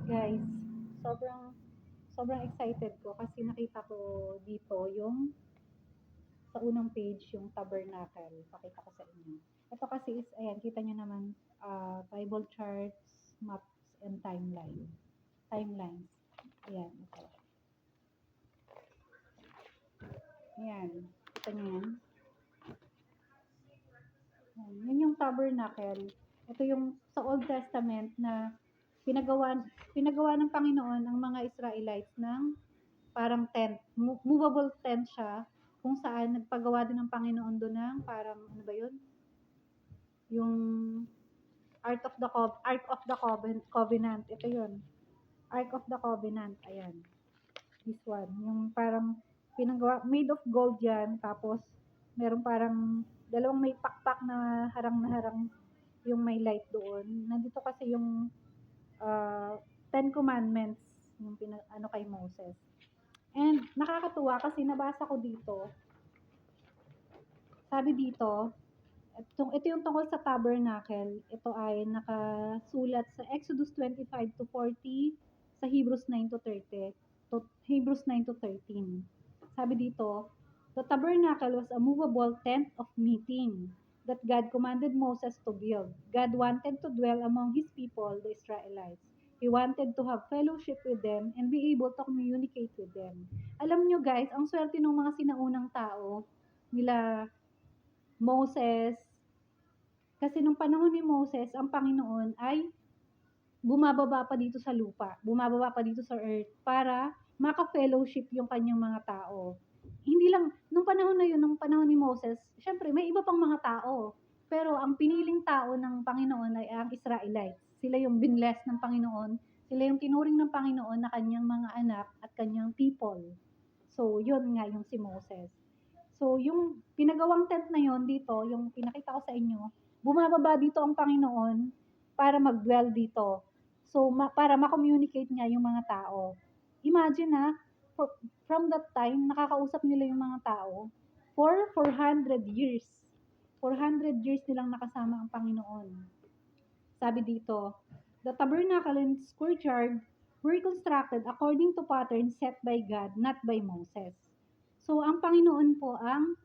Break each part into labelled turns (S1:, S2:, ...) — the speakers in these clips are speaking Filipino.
S1: Guys, sobrang sobrang excited ko kasi nakita ko dito yung sa unang page yung tabernacle. Pakita ko sa inyo. Ito kasi is, ayan, kita nyo naman, Bible charts, maps, and timelines. Ayan, ito. Ayan, kita nyo yan. Ayan, yun yung tabernacle. Ito yung sa Old Testament na pinagawa ng Panginoon ang mga Israelites ng parang tent, movable tent siya, kung saan nagpagawa din ng Panginoon doon ng parang, ano ba yun? Yung Ark of the Covenant. Ito yun. Ark of the Covenant. Ayan. This one. Yung parang pinagawa, made of gold yan. Tapos, meron parang dalawang may pakpak na harang yung may light doon. Nandito kasi yung Ten Commandments yung ano kay Moses. And nakakatuwa kasi nabasa ko dito, sabi dito, ito yung tungkol sa tabernacle. Ito ay nakasulat sa Exodus 25 to 40, sa Hebrews 9 to 30, to Hebrews 9 to 13. Sabi dito, the tabernacle was a movable tent of meeting that God commanded Moses to build. God wanted to dwell among his people, the Israelites. He wanted to have fellowship with them and be able to communicate with them. Alam nyo guys, ang swerte ng mga sinaunang tao, nila Moses, kasi nung panahon ni Moses, ang Panginoon ay bumababa pa dito sa lupa, bumababa pa dito sa earth para maka-fellowship yung kanyang mga tao. Hindi lang, nung panahon na yun, nung panahon ni Moses, syempre may iba pang mga tao. Pero ang piniling tao ng Panginoon ay ang Israelites. Sila yung binless ng Panginoon. Sila yung tinuring ng Panginoon na kanyang mga anak at kanyang people. So, yun nga yung si Moses. So, yung pinagawang tent na yon dito, yung pinakita ko sa inyo, bumababa dito ang Panginoon para mag-dwell dito. So, para ma-communicate niya yung mga tao. Imagine from that time, nakakausap nila yung mga tao for 400 years. 400 years nilang nakasama ang Panginoon. Sabi dito, the tabernacle and its courtyard were constructed according to patterns set by God, not by Moses. So, ang Panginoon po ang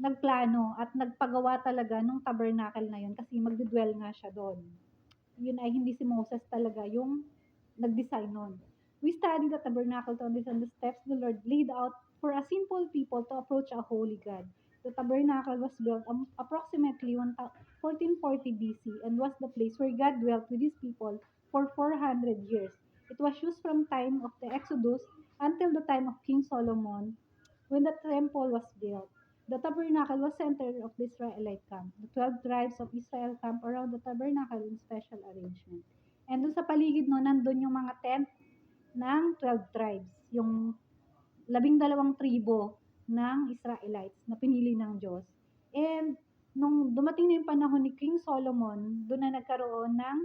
S1: nagplano at nagpagawa talaga ng tabernacle na yun kasi magdidwell nga siya doon. Yun ay hindi si Moses talaga yung nag-design nun. We study the tabernacle to understand the steps the Lord laid out for a simple people to approach a holy God. The tabernacle was built approximately 1440 BC and was the place where God dwelt with his people for 400 years. It was used from time of the Exodus until the time of King Solomon when the temple was built. The tabernacle was center of the Israelite camp. The 12 tribes of Israel camp around the tabernacle in special arrangement. And dun sa paligid no, nandun yung mga tent ng 12 tribes. Yung 12 tribo ng Israelites na pinili ng Diyos. And nung dumating na yung panahon ni King Solomon, doon na nagkaroon ng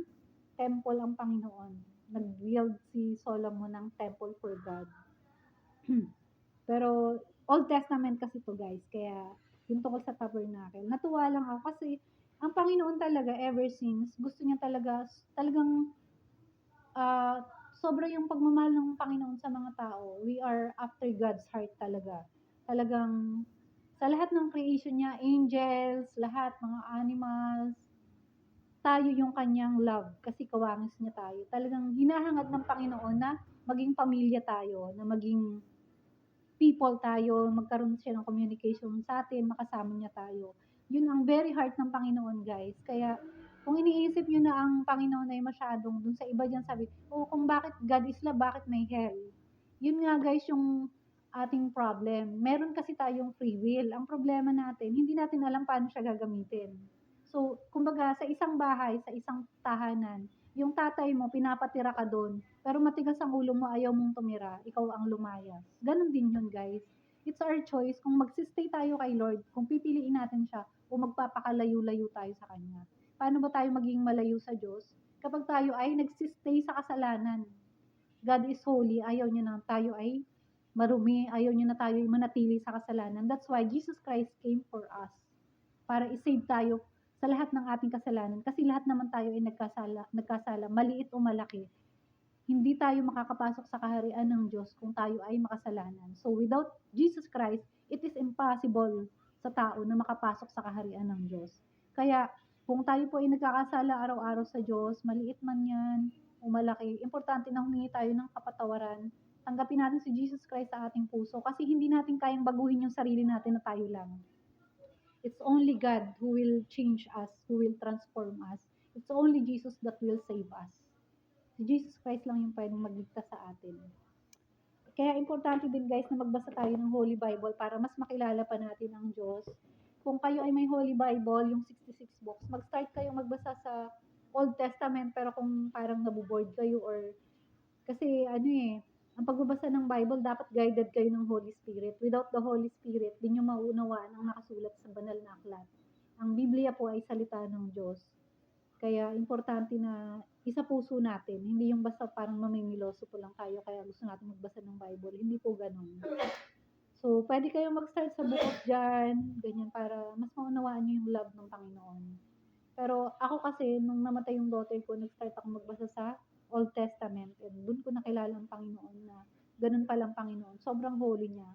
S1: temple ang Panginoon. Nag-build si Solomon ng temple for God. Pero Old Testament kasi to guys, kaya yung tungkol sa tabernacle. Natuwa lang ako kasi ang Panginoon talaga ever since, gusto niya talagang sobra yung pagmamahal ng Panginoon sa mga tao. We are after God's heart talaga. Talagang sa lahat ng creation niya, angels, lahat, mga animals, tayo yung kanyang love kasi kawangis niya tayo. Talagang hinahangad ng Panginoon na maging pamilya tayo, na maging people tayo, magkaroon siya ng communication sa atin, makasama niya tayo. Yun ang very heart ng Panginoon, guys. Kaya, kung iniisip nyo na ang Panginoon ay masyadong, dun sa iba dyan sabi, kung bakit God is love, bakit may hell? Yun nga, guys, yung ating problem. Meron kasi tayong free will. Ang problema natin, hindi natin alam paano siya gagamitin. So, kumbaga, sa isang bahay, sa isang tahanan, yung tatay mo, pinapatira ka doon, pero matigas ang ulo mo, ayaw mong tumira, ikaw ang lumayas. Ganon din yun, guys. It's our choice kung magsistay tayo kay Lord, kung pipiliin natin siya, o magpapakalayo-layo tayo sa Kanya. Paano ba tayo maging malayo sa Diyos? Kapag tayo ay nagsistay sa kasalanan. God is holy, ayaw niya na tayo ay marumi, ayaw niya na tayo ay manatili sa kasalanan. That's why Jesus Christ came for us, para i-save tayo sa lahat ng ating kasalanan. Kasi lahat naman tayo ay nagkasala, maliit o malaki. hindi tayo makakapasok sa kaharian ng Diyos kung tayo ay makasalanan. So without Jesus Christ, it is impossible sa tao na makapasok sa kaharian ng Diyos. Kaya kung tayo po ay nagkakasala araw-araw sa Diyos, maliit man yan o malaki, importante na humingi tayo ng kapatawaran. Tanggapin natin si Jesus Christ sa ating puso kasi hindi natin kayang baguhin yung sarili natin na tayo lang. It's only God who will change us, who will transform us. It's only Jesus that will save us. Si Jesus Christ lang yung pwedeng magligtas sa atin. Kaya importante din guys na magbasa tayo ng Holy Bible para mas makilala pa natin ang Diyos. Kung kayo ay may Holy Bible, yung 66 books, mag-start kayo magbasa sa Old Testament pero kung parang nabuboard kayo or kasi ang pagbabasa ng Bible dapat guided kayo ng Holy Spirit. Without the Holy Spirit, di nyo maunawaan ang nakasulat sa banal na aklat. Ang Biblia po ay salita ng Diyos. Kaya importante na isa-puso natin, hindi yung basta parang mamimiloso po lang tayo kaya gusto natin magbasa ng Bible. Hindi po ganun. So, pwede kayong mag-start sa Book of John, ganyan, para mas maunawaan nyo yung love ng Panginoon. Pero ako kasi, nung namatay yung daughter ko, nag-start ako magbasa sa Old Testament. And doon ko nakilala ang Panginoon na ganun palang Panginoon. Sobrang holy niya.